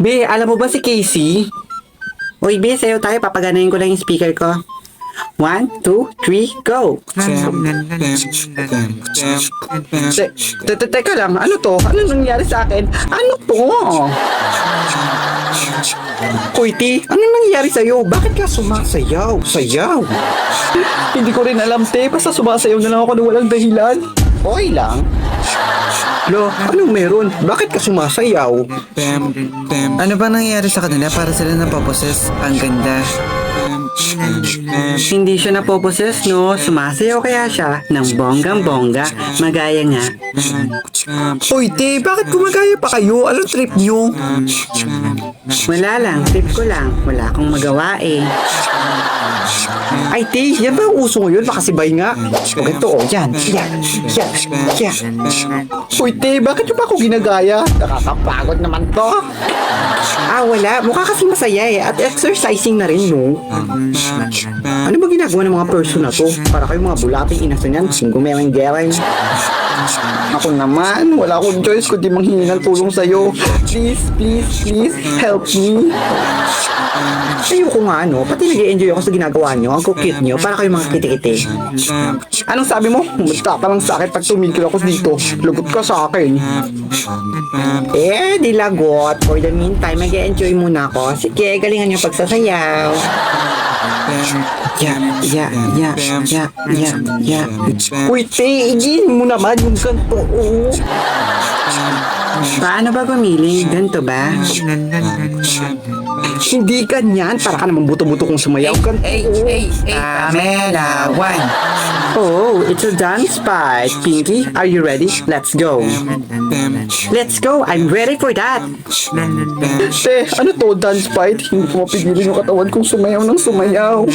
Be, alam mo ba si Casey? Uy, Be, sayo tayo. Papaganayin ko lang yung speaker ko. 1, 2, 3, go! Teka lang, ano to? Ano nangyari sa akin? Ano to? Uy, T, ano nangyari sa'yo? Bakit ka sumasayaw? Sayaw? Hindi ko rin alam, te. Basta sumasayaw na lang ako na walang dahilan. Okay lang. Lo, anong meron? Bakit ka sumasayaw? Ano ba nangyayari sa kanila para sila napoposes? Ang ganda. Hindi siya napoposes, no? Sumasayaw kaya siya ng bonggang-bongga. Magaya nga. Uy, te, bakit gumagaya pa kayo? Anong trip niyo? Wala lang, tip ko lang. Wala akong magawa eh. Ay, te, yan ba ang uso ngayon? Makasibay nga. O ganito, o. Yan. Uy, te, bakit yung pa ako ginagaya? Nakakapagod naman to. Ah, wala. Mukha kasi masaya eh. At exercising na rin, no? Ano ba ginagawa ng mga person na to? Para kayong mga bulating inasan yan. Gumeweng-geweng. Ako naman, wala akong choice kundi manghingi ng tulong sa'yo. Please, help me. Ayoko nga, no? Pati nag-i-enjoy ako sa ginagawa nyo. Ang cute nyo. Para kayong mga kiti-kiti. Anong sabi mo? Musta ka lang sa akin pag tumigil ako dito. Lagot ka sa akin. Di lagot. For the meantime, mag-i-enjoy muna ako. Sige, galingan nyo pagsasayaw. Uy, te, igin mo naman yung ganito. Paano ba gumiling? Ganito ba? Hindi ganyan. Para ka naman buto-buto kung sumayaw. Camera, one. Oh, it's a dance fight. Pinky, are you ready? Let's go. Let's go. I'm ready for that. Te, ano to? Dance fight? Hindi ko mapigilin yung katawan kong sumayaw ng sumayaw.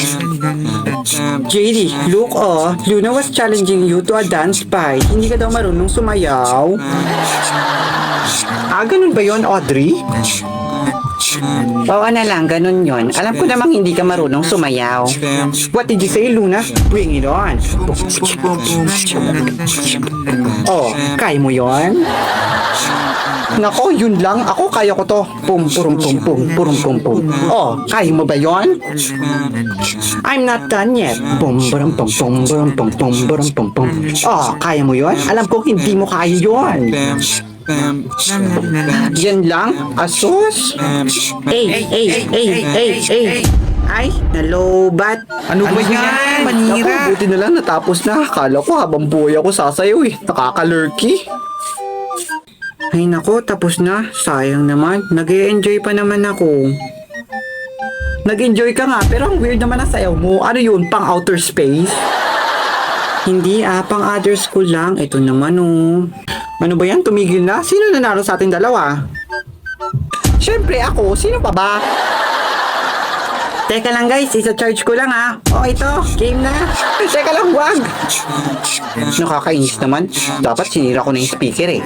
JD, look Luna was challenging you to a dance fight. Hindi ka daw marunong sumayaw. Ganun ba yon, Audrey? Oo na lang, ganun yon. Alam ko namang hindi ka marunong sumayaw. What did you say, Luna? Bring it on. Oh, kaya mo yon? Nako, yun lang. Ako kaya ko to. Pum, purum, pum, pum, purum, pum, pum. Oh, kaya mo ba yon? I'm not done yet. Pum, purum, pum, pum, purum, pum, pum, purum, pum, pum. Oh, kaya mo yon? Alam ko hindi mo kaya yon. Yan lang? Asos? Ay, nalobat. Ano ba yan? Manira. Ako, buti na lang natapos na. Akala ko habang buhay ako sasayaw eh. Nakakalurky. Ay nako, tapos na. Sayang naman. Nag-e-enjoy pa naman ako. Nag-enjoy ka nga, pero ang weird naman ang sayaw mo. Ano yun? Pang outer space? Hindi pang other school lang. Ito naman Ano ba yan? Tumigil na? Sino nanalo sa ating dalawa? Siyempre ako. Sino pa ba? Teka lang guys, isa-charge ko lang Oh, ito. Game na. Teka lang, wag. Nakakainis naman. Dapat sinira ko na yung speaker eh.